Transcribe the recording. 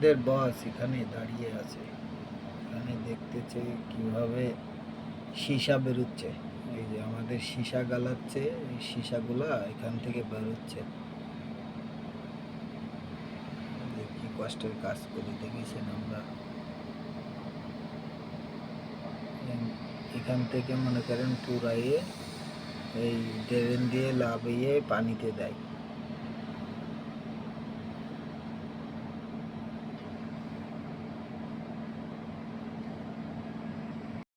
আমাদের বস এখানে দাঁড়িয়ে আছে, এখানে দেখতেছে কিভাবে সীসা বেরোচ্ছে। এই যে আমাদের সীসা গালাচ্ছে, এই সীসাগুলা এখান থেকে বেরোচ্ছে। কি কষ্টের কাজ করি দেখেছেন আমরা। এখান থেকে মনে করেন পুরাইয়ে এই ড্রেন দিয়ে লাভিয়ে পানিতে দেয়।